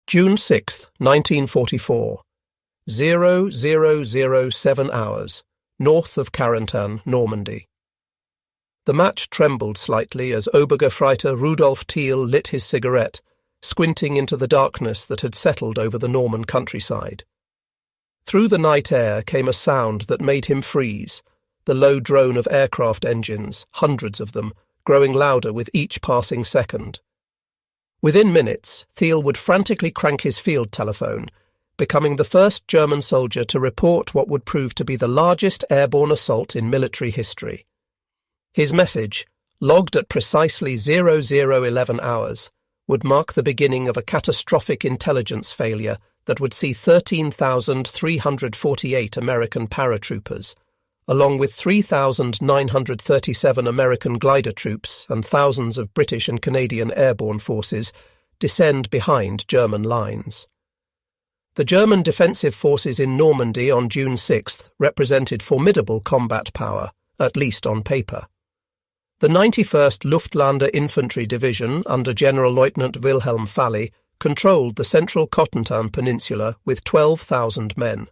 June 6, 1944. 0007 hours, north of Carentan, Normandy. The match trembled slightly as Obergefreiter Rudolf Thiel lit his cigarette, squinting into the darkness that had settled over the Norman countryside. Through the night air came a sound that made him freeze, the low drone of aircraft engines, hundreds of them, growing louder with each passing second. Within minutes, Thiel would frantically crank his field telephone, becoming the first German soldier to report what would prove to be the largest airborne assault in military history. His message, logged at precisely 0011 hours, would mark the beginning of a catastrophic intelligence failure that would see 13,348 American paratroopers, along with 3,937 American glider troops and thousands of British and Canadian airborne forces, descend behind German lines. The German defensive forces in Normandy on June 6th represented formidable combat power, at least on paper. The 91st Luftlande Infantry Division under General-Lieutenant Wilhelm Falli controlled the central Cotentin Peninsula with 12,000 men.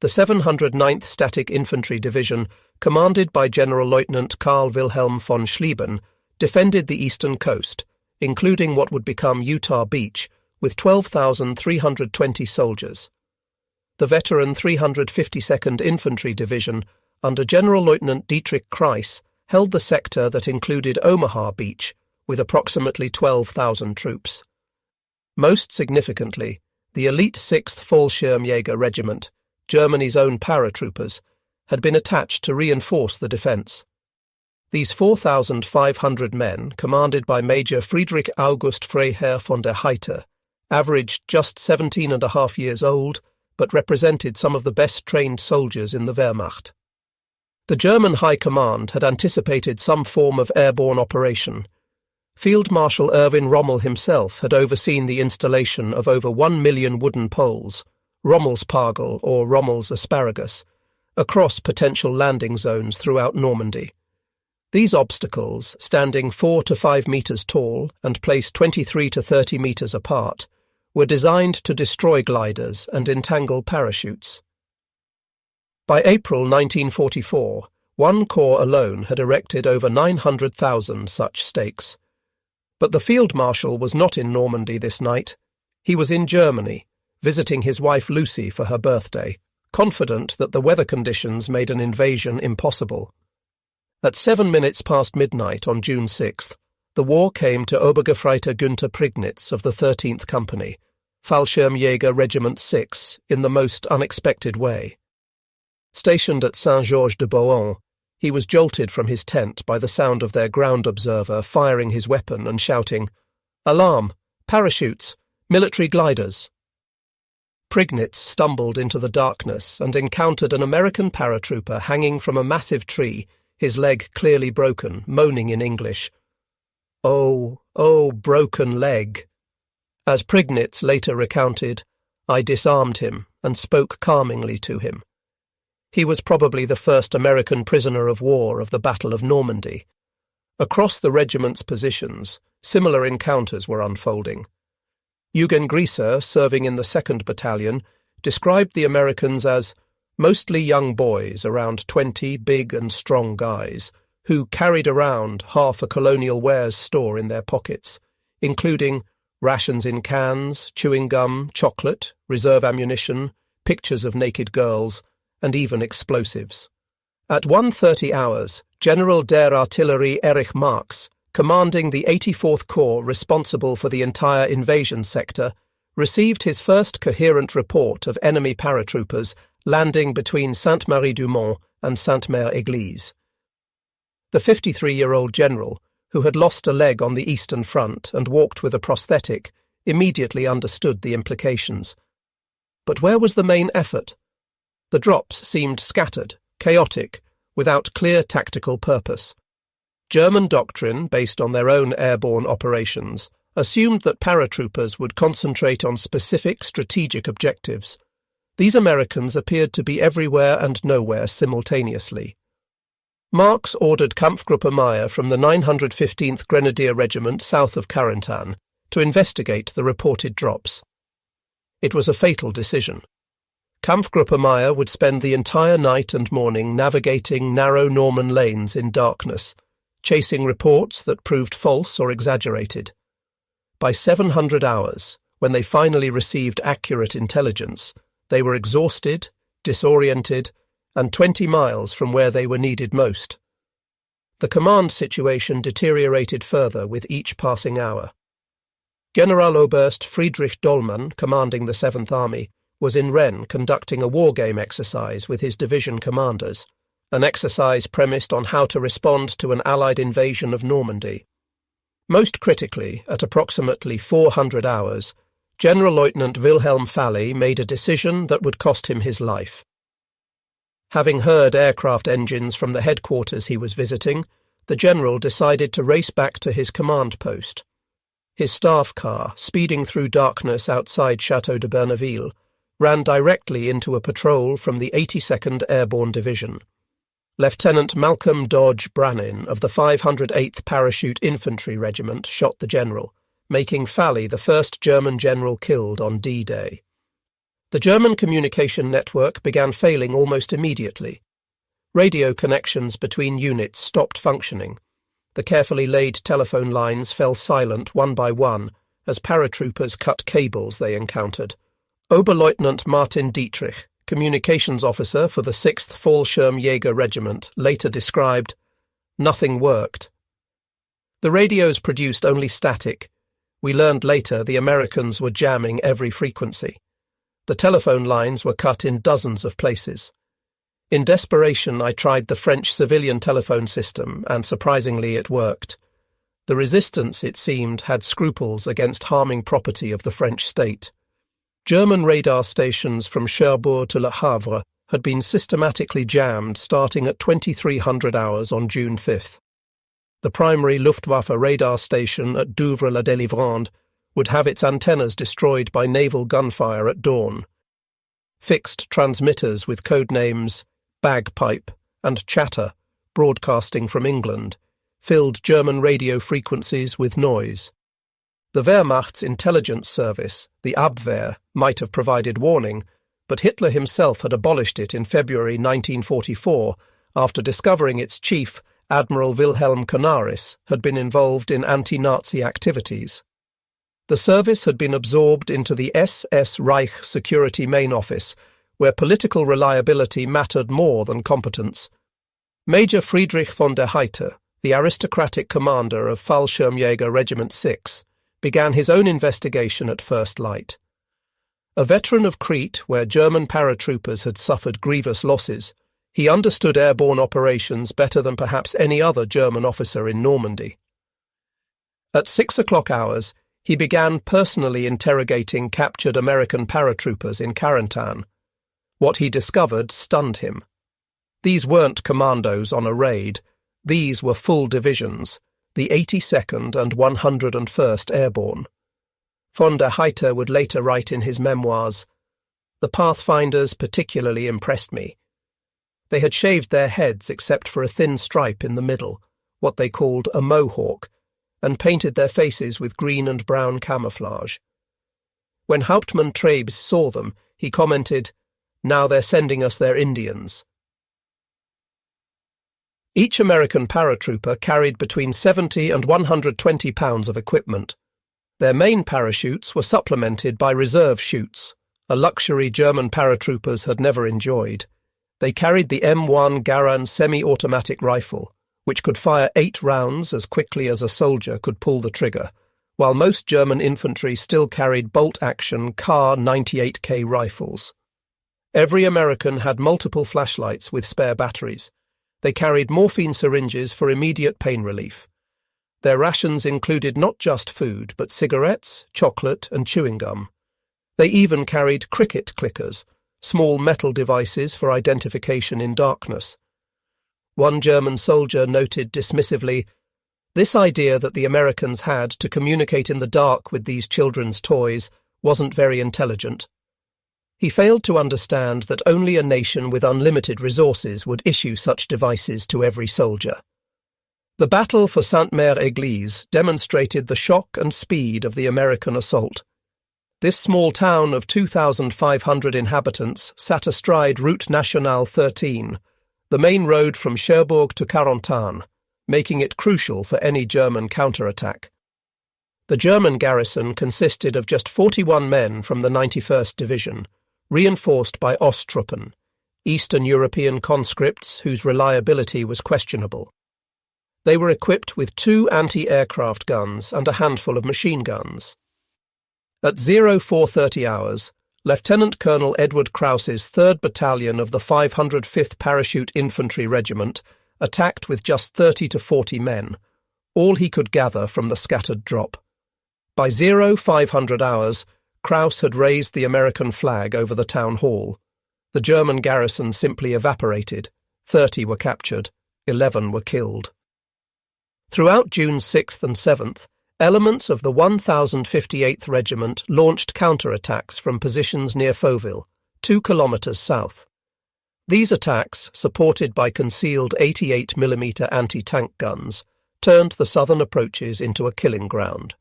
The 709th Static Infantry Division, commanded by General-Lieutenant Karl Wilhelm von Schlieben, defended the eastern coast, including what would become Utah Beach, with 12,320 soldiers. The veteran 352nd Infantry Division, under General-Lieutenant Dietrich Kreis, held the sector that included Omaha Beach, with approximately 12,000 troops. Most significantly, the elite 6th Fallschirmjäger Regiment, Germany's own paratroopers, had been attached to reinforce the defence. These 4,500 men, commanded by Major Friedrich August Freiherr von der Heydte, averaged just 17.5 years old, but represented some of the best-trained soldiers in the Wehrmacht. The German High Command had anticipated some form of airborne operation. Field Marshal Erwin Rommel himself had overseen the installation of over 1 million wooden poles, Rommel's Pagel or Rommel's asparagus, across potential landing zones throughout Normandy. These obstacles, standing 4 to 5 metres tall and placed 23 to 30 metres apart, were designed to destroy gliders and entangle parachutes. By April 1944, one corps alone had erected over 900,000 such stakes. But the Field Marshal was not in Normandy this night. He was in Germany, visiting his wife Lucy for her birthday, confident that the weather conditions made an invasion impossible. At 7 minutes past midnight on June 6th, the war came to Obergefreiter Günther Prignitz of the 13th Company, Fallschirmjäger Regiment 6, in the most unexpected way. Stationed at Saint-Georges-de-Beauon, he was jolted from his tent by the sound of their ground observer firing his weapon and shouting, "Alarm! Parachutes! Military gliders!" Prignitz stumbled into the darkness and encountered an American paratrooper hanging from a massive tree, his leg clearly broken, moaning in English, "Oh, oh, broken leg." As Prignitz later recounted, I disarmed him and spoke calmingly to him. He was probably the first American prisoner of war of the Battle of Normandy. Across the regiment's positions, similar encounters were unfolding. Eugen Grieser, serving in the 2nd Battalion, described the Americans as mostly young boys, around 20 big and strong guys, who carried around half a colonial wares store in their pockets, including rations in cans, chewing gum, chocolate, reserve ammunition, pictures of naked girls, and even explosives. At 1:30 hours, General der Artillerie Erich Marx, commanding the 84th Corps responsible for the entire invasion sector, received his first coherent report of enemy paratroopers landing between Sainte-Marie-du-Mont and Sainte-Mère-Église. The 53-year-old general, who had lost a leg on the Eastern Front and walked with a prosthetic, immediately understood the implications. But where was the main effort? The drops seemed scattered, chaotic, without clear tactical purpose. German doctrine, based on their own airborne operations, assumed that paratroopers would concentrate on specific strategic objectives. These Americans appeared to be everywhere and nowhere simultaneously. Marx ordered Kampfgruppe Meyer from the 915th Grenadier Regiment south of Carentan to investigate the reported drops. It was a fatal decision. Kampfgruppe Meyer would spend the entire night and morning navigating narrow Norman lanes in darkness, chasing reports that proved false or exaggerated. By 700 hours, when they finally received accurate intelligence, they were exhausted, disoriented, and 20 miles from where they were needed most. The command situation deteriorated further with each passing hour. Generaloberst Friedrich Dollmann, commanding the 7th Army, was in Rennes conducting a war game exercise with his division commanders, an exercise premised on how to respond to an Allied invasion of Normandy. Most critically, at approximately 400 hours, General-Lieutenant Wilhelm Falley made a decision that would cost him his life. Having heard aircraft engines from the headquarters he was visiting, the general decided to race back to his command post. His staff car, speeding through darkness outside Chateau de Berneville, ran directly into a patrol from the 82nd Airborne Division. Lieutenant Malcolm Dodge Brannin of the 508th Parachute Infantry Regiment shot the general, making Falley the first German general killed on D-Day. The German communication network began failing almost immediately. Radio connections between units stopped functioning. The carefully laid telephone lines fell silent one by one as paratroopers cut cables they encountered. Oberleutnant Martin Dietrich, communications officer for the 6th Fallschirmjäger Regiment, later described, "Nothing worked. The radios produced only static. We learned later the Americans were jamming every frequency. The telephone lines were cut in dozens of places. In desperation, I tried the French civilian telephone system, and surprisingly it worked. The resistance, it seemed, had scruples against harming property of the French state. German radar stations from Cherbourg to Le Havre had been systematically jammed starting at 2300 hours on June 5th. The primary Luftwaffe radar station at Douvres-la-Délivrande would have its antennas destroyed by naval gunfire at dawn. Fixed transmitters with code names Bagpipe and Chatter, broadcasting from England, filled German radio frequencies with noise. The Wehrmacht's intelligence service, the Abwehr, might have provided warning, but Hitler himself had abolished it in February 1944 after discovering its chief, Admiral Wilhelm Canaris, had been involved in anti-Nazi activities. The service had been absorbed into the SS Reich Security Main Office, where political reliability mattered more than competence. Major Friedrich von der Heydte, the aristocratic commander of Fallschirmjäger Regiment 6, began his own investigation at first light. A veteran of Crete, where German paratroopers had suffered grievous losses, he understood airborne operations better than perhaps any other German officer in Normandy. At 6 o'clock hours, he began personally interrogating captured American paratroopers in Carentan. What he discovered stunned him. These weren't commandos on a raid. These were full divisions, the 82nd and 101st Airborne. Von der Heydte would later write in his memoirs, "The Pathfinders particularly impressed me. They had shaved their heads except for a thin stripe in the middle, what they called a mohawk, and painted their faces with green and brown camouflage. When Hauptmann Trebes saw them, he commented, 'Now they're sending us their Indians.'" Each American paratrooper carried between 70 and 120 pounds of equipment. Their main parachutes were supplemented by reserve chutes, a luxury German paratroopers had never enjoyed. They carried the M1 Garand semi-automatic rifle, which could fire 8 rounds as quickly as a soldier could pull the trigger, while most German infantry still carried bolt-action Kar 98K rifles. Every American had multiple flashlights with spare batteries. They carried morphine syringes for immediate pain relief. Their rations included not just food, but cigarettes, chocolate, and chewing gum. They even carried cricket clickers, small metal devices for identification in darkness. One German soldier noted dismissively, "This idea that the Americans had to communicate in the dark with these children's toys wasn't very intelligent." He failed to understand that only a nation with unlimited resources would issue such devices to every soldier. The battle for Sainte-Mère-Église demonstrated the shock and speed of the American assault. This small town of 2,500 inhabitants sat astride Route Nationale 13, the main road from Cherbourg to Carentan, making it crucial for any German counterattack. The German garrison consisted of just 41 men from the 91st Division, reinforced by Osttruppen, Eastern European conscripts whose reliability was questionable. They were equipped with 2 anti-aircraft guns and a handful of machine guns. At 0430 hours, Lieutenant Colonel Edward Krause's 3rd Battalion of the 505th Parachute Infantry Regiment attacked with just 30 to 40 men, all he could gather from the scattered drop. By 0500 hours, Krause had raised the American flag over the town hall. The German garrison simply evaporated. 30 were captured, 11 were killed. Throughout June 6th and 7th, elements of the 1058th Regiment launched counterattacks from positions near Fauville, 2 kilometres south. These attacks, supported by concealed 88mm anti-tank guns, turned the southern approaches into a killing ground.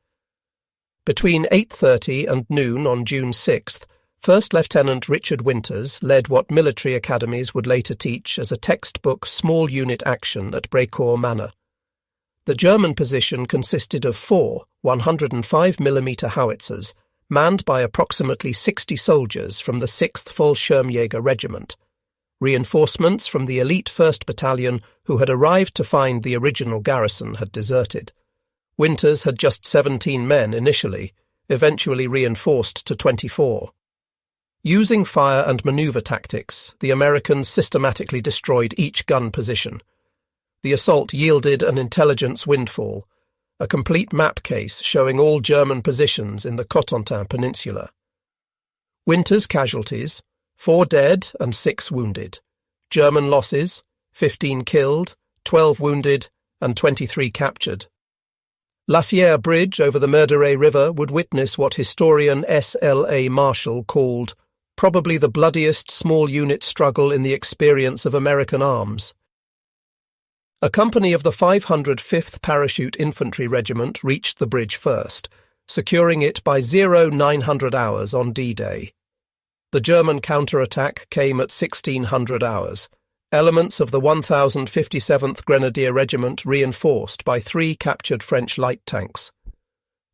Between 8:30 and noon on June 6th, First Lieutenant Richard Winters led what military academies would later teach as a textbook small unit action at Brécourt Manor. The German position consisted of 4 105mm howitzers, manned by approximately 60 soldiers from the 6th Fallschirmjäger Regiment, reinforcements from the elite 1st Battalion who had arrived to find the original garrison had deserted. Winters had just 17 men initially, eventually reinforced to 24. Using fire and maneuver tactics, the Americans systematically destroyed each gun position. The assault yielded an intelligence windfall, a complete map case showing all German positions in the Cotentin Peninsula. Winters' casualties, 4 dead and 6 wounded. German losses, 15 killed, 12 wounded, and 23 captured. Lafayette Bridge over the Meurdere River would witness what historian S.L.A. Marshall called probably the bloodiest small unit struggle in the experience of American arms. A company of the 505th Parachute Infantry Regiment reached the bridge first, securing it by 0900 hours on D-Day. The German counterattack came at 1600 hours. Elements of the 1057th Grenadier Regiment reinforced by 3 captured French light tanks.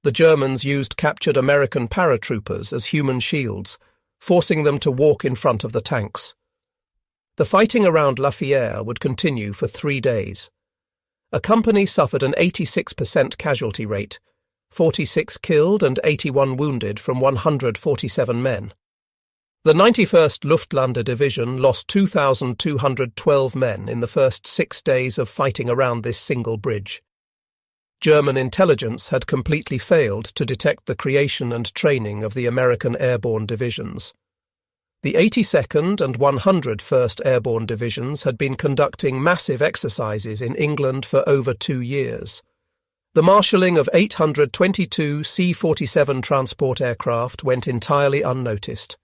The Germans used captured American paratroopers as human shields, forcing them to walk in front of the tanks. The fighting around Lafayette would continue for 3 days. A company suffered an 86% casualty rate, 46 killed and 81 wounded from 147 men. The 91st Luftlandedivision Division lost 2,212 men in the first 6 days of fighting around this single bridge. German intelligence had completely failed to detect the creation and training of the American airborne divisions. The 82nd and 101st Airborne Divisions had been conducting massive exercises in England for over 2 years. The marshalling of 822 C-47 transport aircraft went entirely unnoticed.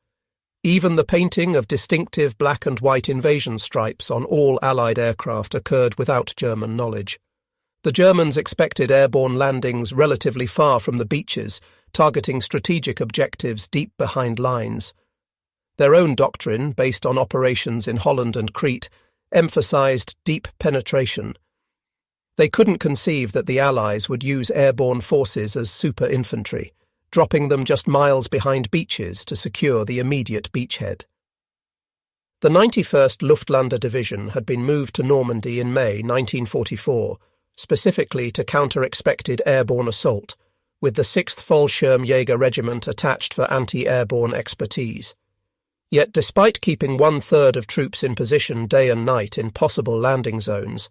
Even the painting of distinctive black and white invasion stripes on all Allied aircraft occurred without German knowledge. The Germans expected airborne landings relatively far from the beaches, targeting strategic objectives deep behind lines. Their own doctrine, based on operations in Holland and Crete, emphasized deep penetration. They couldn't conceive that the Allies would use airborne forces as super infantry, dropping them just miles behind beaches to secure the immediate beachhead. The 91st Luftlandedivision Division had been moved to Normandy in May 1944, specifically to counter expected airborne assault, with the 6th Fallschirmjäger Regiment attached for anti-airborne expertise. Yet despite keeping 1/3 of troops in position day and night in possible landing zones,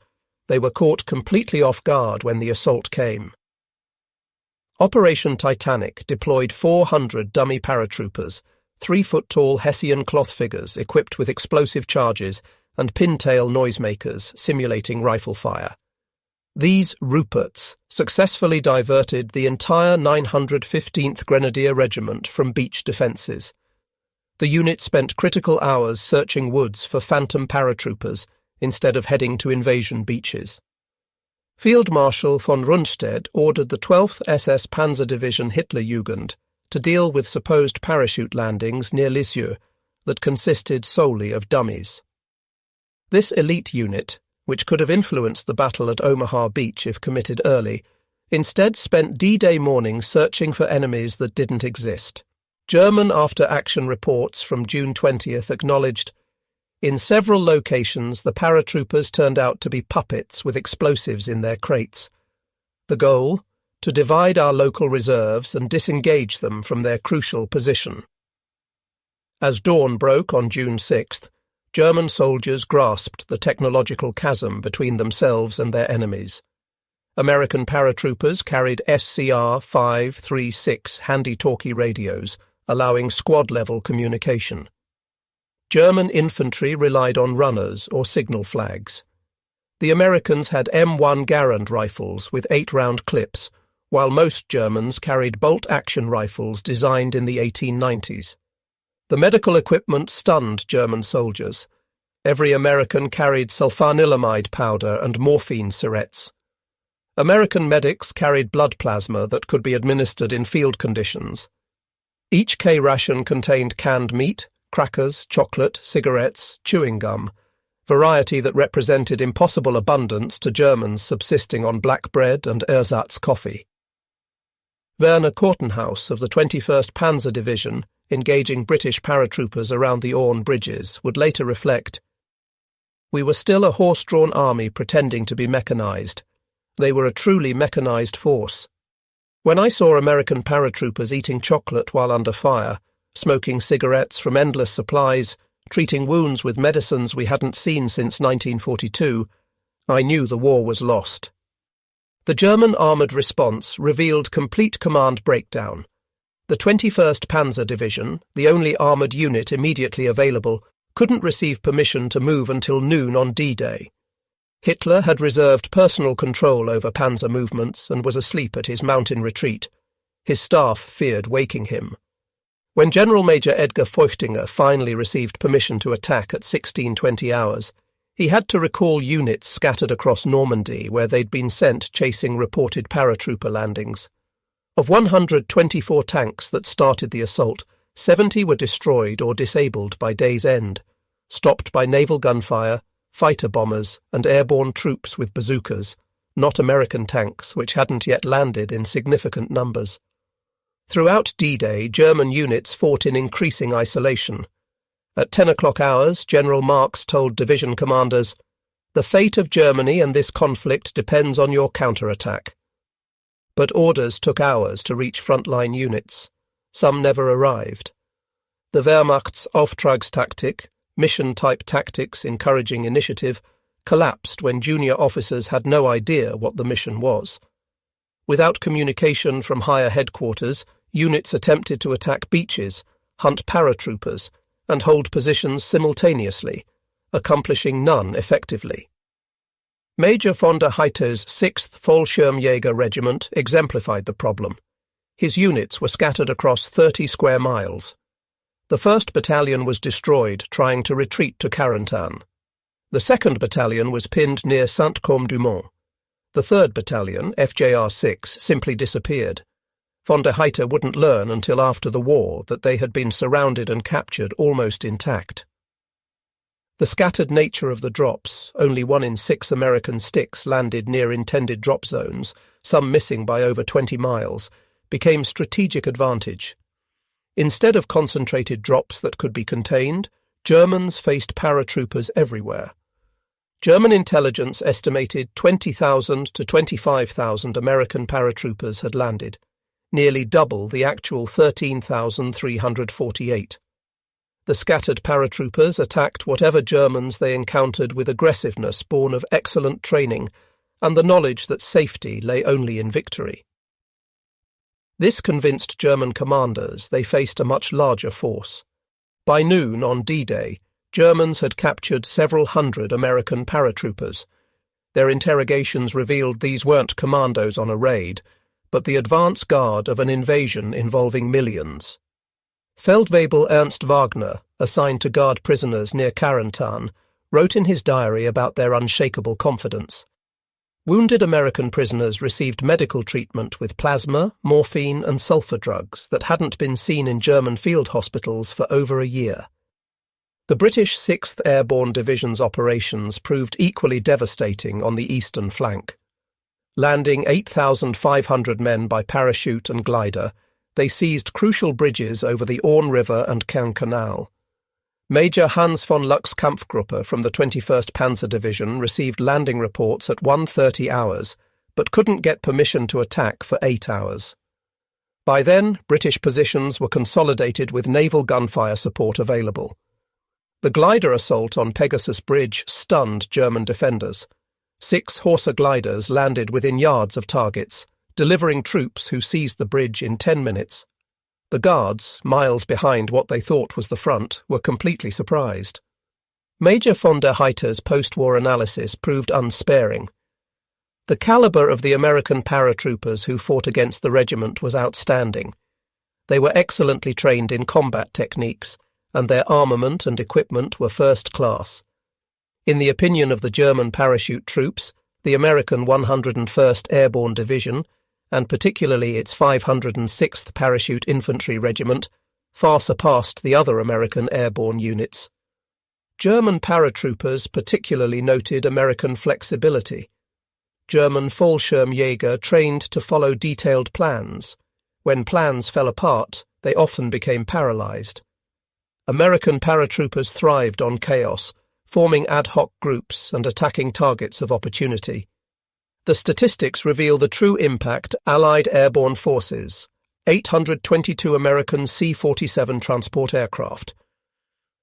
they were caught completely off guard when the assault came. Operation Titanic deployed 400 dummy paratroopers, 3-foot-tall Hessian cloth figures equipped with explosive charges and pintail noisemakers simulating rifle fire. These Ruperts successfully diverted the entire 915th Grenadier Regiment from beach defences. The unit spent critical hours searching woods for phantom paratroopers instead of heading to invasion beaches. Field Marshal von Rundstedt ordered the 12th SS Panzer Division Hitlerjugend, to deal with supposed parachute landings near Lisieux that consisted solely of dummies. This elite unit, which could have influenced the battle at Omaha Beach if committed early, instead spent D-Day morning searching for enemies that didn't exist. German after-action reports from June 20th acknowledged, "In several locations the paratroopers turned out to be puppets with explosives in their crates. The goal? To divide our local reserves and disengage them from their crucial position." As dawn broke on June 6th, German soldiers grasped the technological chasm between themselves and their enemies. American paratroopers carried SCR-536 handy-talkie radios, allowing squad-level communication. German infantry relied on runners or signal flags. The Americans had M1 Garand rifles with 8-round clips, while most Germans carried bolt-action rifles designed in the 1890s. The medical equipment stunned German soldiers. Every American carried sulfanilamide powder and morphine syrettes. American medics carried blood plasma that could be administered in field conditions. Each K ration contained canned meat, crackers, chocolate, cigarettes, chewing gum, variety that represented impossible abundance to Germans subsisting on black bread and ersatz coffee. Werner Kortenhaus of the 21st Panzer Division, engaging British paratroopers around the Orne bridges, would later reflect, "We were still a horse-drawn army pretending to be mechanized. They were a truly mechanized force. When I saw American paratroopers eating chocolate while under fire, smoking cigarettes from endless supplies, treating wounds with medicines we hadn't seen since 1942, I knew the war was lost." The German armoured response revealed complete command breakdown. The 21st Panzer Division, the only armoured unit immediately available, couldn't receive permission to move until noon on D-Day. Hitler had reserved personal control over panzer movements and was asleep at his mountain retreat. His staff feared waking him. When General Major Edgar Feuchtinger finally received permission to attack at 16:20 hours, he had to recall units scattered across Normandy where they'd been sent chasing reported paratrooper landings. Of 124 tanks that started the assault, 70 were destroyed or disabled by day's end, stopped by naval gunfire, fighter bombers, and airborne troops with bazookas, not American tanks which hadn't yet landed in significant numbers. Throughout D-Day, German units fought in increasing isolation. At 10 o'clock hours, General Marx told division commanders, "The fate of Germany and this conflict depends on your counterattack." But orders took hours to reach frontline units. Some never arrived. The Wehrmacht's Auftragstaktik, mission-type tactics encouraging initiative, collapsed when junior officers had no idea what the mission was. Without communication from higher headquarters, units attempted to attack beaches, hunt paratroopers, and hold positions simultaneously, accomplishing none effectively. Major von der Heiter's 6th Fallschirmjäger Regiment exemplified the problem. His units were scattered across 30 square miles. The 1st Battalion was destroyed trying to retreat to Carentan. The 2nd Battalion was pinned near Saint-Côme-du-Mont. The 3rd Battalion, FJR 6, simply disappeared. Von der Heiter wouldn't learn until after the war that they had been surrounded and captured almost intact. The scattered nature of the drops, only 1 in 6 American sticks landed near intended drop zones, some missing by over 20 miles, became strategic advantage. Instead of concentrated drops that could be contained, Germans faced paratroopers everywhere. German intelligence estimated 20,000 to 25,000 American paratroopers had landed, nearly double the actual 13,348. The scattered paratroopers attacked whatever Germans they encountered with aggressiveness born of excellent training and the knowledge that safety lay only in victory. This convinced German commanders they faced a much larger force. By noon on D-Day, Germans had captured several hundred American paratroopers. Their interrogations revealed these weren't commandos on a raid, but the advance guard of an invasion involving millions. Feldwebel Ernst Wagner, assigned to guard prisoners near Carentan, wrote in his diary about their unshakable confidence. Wounded American prisoners received medical treatment with plasma, morphine and sulfur drugs that hadn't been seen in German field hospitals for over a year. The British 6th Airborne Division's operations proved equally devastating on the eastern flank. Landing 8,500 men by parachute and glider, they seized crucial bridges over the Orne River and Caen Canal. Major Hans von Lux Kampfgruppe from the 21st Panzer Division received landing reports at 1:30 hours, but couldn't get permission to attack for 8 hours. By then, British positions were consolidated with naval gunfire support available. The glider assault on Pegasus Bridge stunned German defenders. 6 Horsa gliders landed within yards of targets, delivering troops who seized the bridge in 10 minutes. The Guards, miles behind what they thought was the front, were completely surprised. Major von der Heiter's post-war analysis proved unsparing. The caliber of the American paratroopers who fought against the regiment was outstanding. They were excellently trained in combat techniques, and their armament and equipment were first class. In the opinion of the German parachute troops, the American 101st Airborne Division, and particularly its 506th Parachute Infantry Regiment, far surpassed the other American airborne units. German paratroopers particularly noted American flexibility. German Fallschirmjäger trained to follow detailed plans. When plans fell apart, they often became paralyzed. American paratroopers thrived on chaos, forming ad hoc groups and attacking targets of opportunity. The statistics reveal the true impact Allied airborne forces: 822 American C-47 transport aircraft,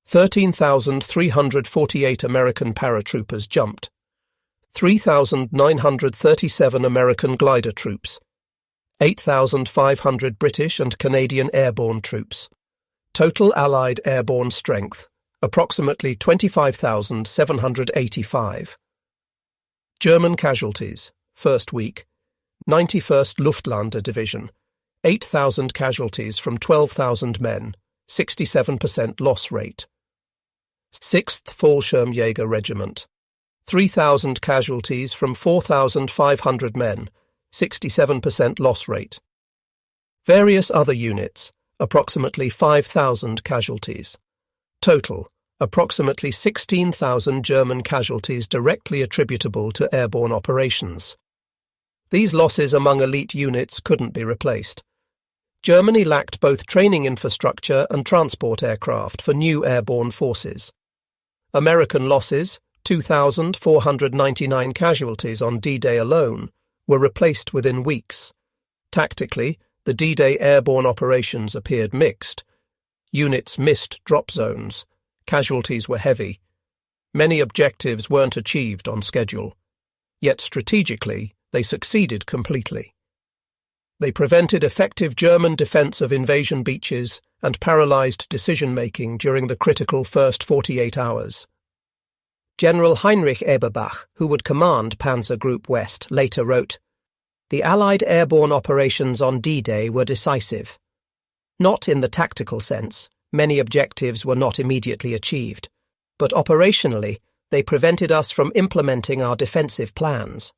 13,348 American paratroopers jumped, 3,937 American glider troops, 8,500 British and Canadian airborne troops. Total Allied airborne strength, approximately 25,785. German casualties, first week, 91st Luftlandedivision, Division, 8,000 casualties from 12,000 men, 67% loss rate. 6th Fallschirmjäger Regiment, 3,000 casualties from 4,500 men, 67% loss rate. Various other units, approximately 5,000 casualties. Total, approximately 16,000 German casualties directly attributable to airborne operations. These losses among elite units couldn't be replaced. Germany lacked both training infrastructure and transport aircraft for new airborne forces. American losses, 2,499 casualties on D-Day alone, were replaced within weeks. Tactically, the D-Day airborne operations appeared mixed. Units missed drop zones. Casualties were heavy. Many objectives weren't achieved on schedule. Yet strategically, they succeeded completely. They prevented effective German defense of invasion beaches and paralyzed decision-making during the critical first 48 hours. General Heinrich Eberbach, who would command Panzer Group West, later wrote, "The Allied airborne operations on D-Day were decisive. Not in the tactical sense, many objectives were not immediately achieved, but operationally, they prevented us from implementing our defensive plans."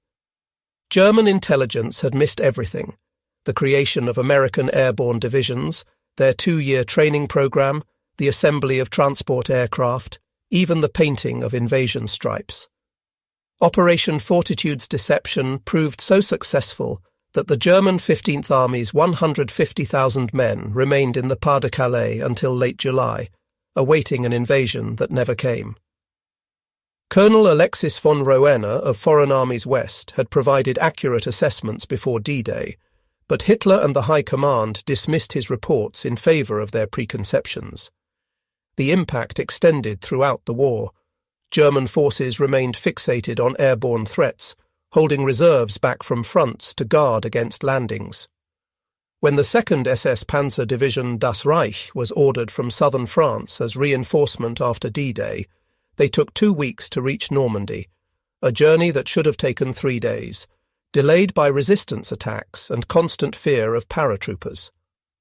German intelligence had missed everything: the creation of American airborne divisions, their 2-year training program, the assembly of transport aircraft, even the painting of invasion stripes. Operation Fortitude's deception proved so successful that the German 15th Army's 150,000 men remained in the Pas-de-Calais until late July, awaiting an invasion that never came. Colonel Alexis von Roener of Foreign Armies West had provided accurate assessments before D-Day, but Hitler and the High Command dismissed his reports in favour of their preconceptions. The impact extended throughout the war. German forces remained fixated on airborne threats, holding reserves back from fronts to guard against landings. When the 2nd SS Panzer Division Das Reich was ordered from southern France as reinforcement after D-Day, they took 2 weeks to reach Normandy, a journey that should have taken 3 days, delayed by resistance attacks and constant fear of paratroopers.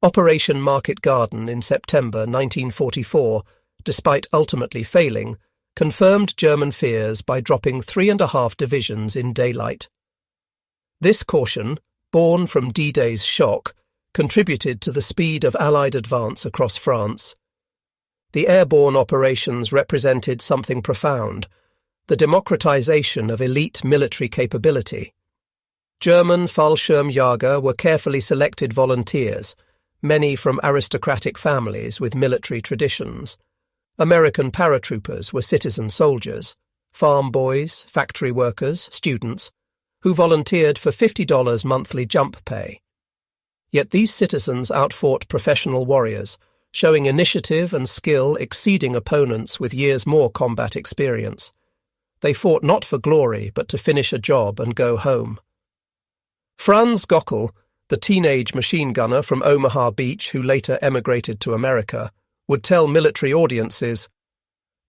Operation Market Garden in September 1944, despite ultimately failing, confirmed German fears by dropping 3.5 divisions in daylight. This caution, born from D-Day's shock, contributed to the speed of Allied advance across France. The airborne operations represented something profound, the democratization of elite military capability. German Fallschirmjäger were carefully selected volunteers, many from aristocratic families with military traditions. American paratroopers were citizen soldiers, farm boys, factory workers, students, who volunteered for $50 monthly jump pay. Yet these citizens outfought professional warriors, showing initiative and skill exceeding opponents with years more combat experience. They fought not for glory, but to finish a job and go home. Franz Gockel, the teenage machine gunner from Omaha Beach who later emigrated to America, would tell military audiences,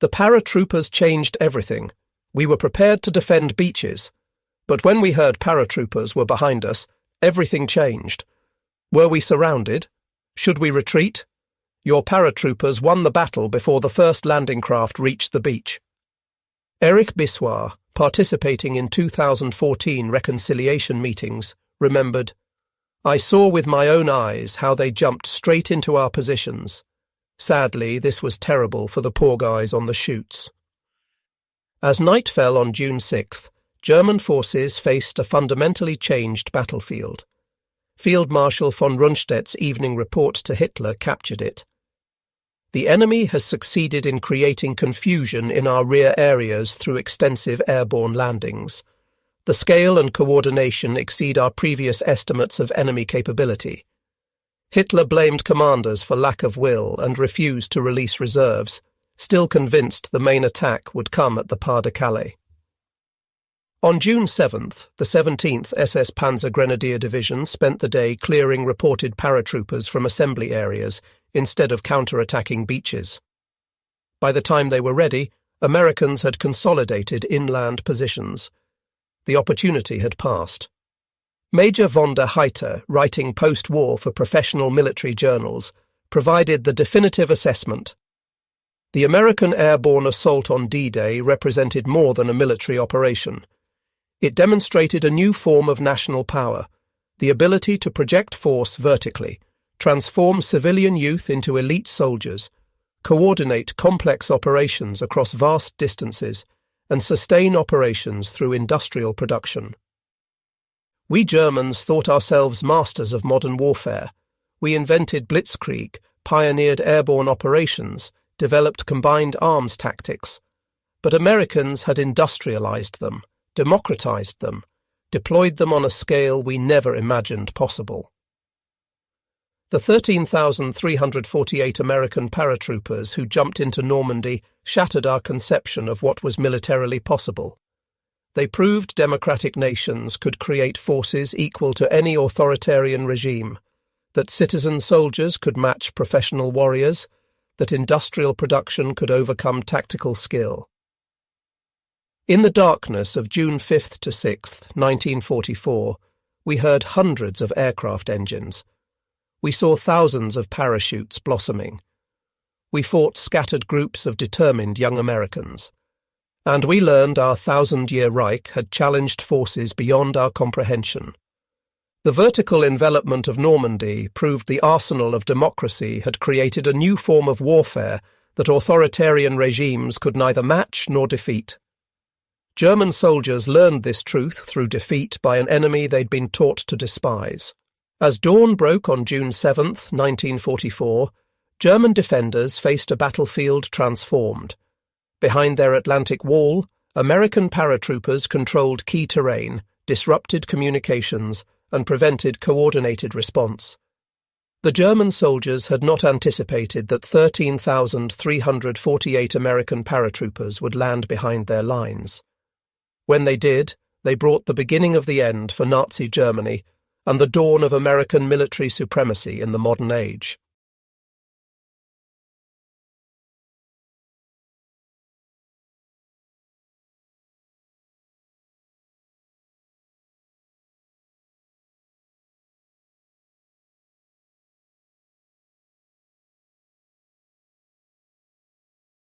"The paratroopers changed everything. We were prepared to defend beaches. But when we heard paratroopers were behind us, everything changed. Were we surrounded? Should we retreat? Your paratroopers won the battle before the first landing craft reached the beach." Eric Bissoir, participating in 2014 reconciliation meetings, remembered, "I saw with my own eyes how they jumped straight into our positions. Sadly, this was terrible for the poor guys on the chutes." As night fell on June 6th, German forces faced a fundamentally changed battlefield. Field Marshal von Rundstedt's evening report to Hitler captured it. "The enemy has succeeded in creating confusion in our rear areas through extensive airborne landings. The scale and coordination exceed our previous estimates of enemy capability." Hitler blamed commanders for lack of will and refused to release reserves, still convinced the main attack would come at the Pas de Calais. On June 7th, the 17th SS Panzer Grenadier Division spent the day clearing reported paratroopers from assembly areas instead of counter-attacking beaches. By the time they were ready, Americans had consolidated inland positions. The opportunity had passed. Major von der Heiter, writing post-war for professional military journals, provided the definitive assessment. The American airborne assault on D-Day represented more than a military operation. It demonstrated a new form of national power, the ability to project force vertically, transform civilian youth into elite soldiers, coordinate complex operations across vast distances, and sustain operations through industrial production. We Germans thought ourselves masters of modern warfare. We invented blitzkrieg, pioneered airborne operations, developed combined arms tactics. But Americans had industrialized them, democratized them, deployed them on a scale we never imagined possible. The 13,348 American paratroopers who jumped into Normandy shattered our conception of what was militarily possible. They proved democratic nations could create forces equal to any authoritarian regime, that citizen soldiers could match professional warriors, that industrial production could overcome tactical skill. In the darkness of June 5th to 6th, 1944, we heard hundreds of aircraft engines. We saw thousands of parachutes blossoming. We fought scattered groups of determined young Americans. And we learned our 1,000-year Reich had challenged forces beyond our comprehension. The vertical envelopment of Normandy proved the arsenal of democracy had created a new form of warfare that authoritarian regimes could neither match nor defeat. German soldiers learned this truth through defeat by an enemy they'd been taught to despise. As dawn broke on June 7th, 1944, German defenders faced a battlefield transformed. Behind their Atlantic wall, American paratroopers controlled key terrain, disrupted communications, and prevented coordinated response. The German soldiers had not anticipated that 13,348 American paratroopers would land behind their lines. When they did, they brought the beginning of the end for Nazi Germany and the dawn of American military supremacy in the modern age.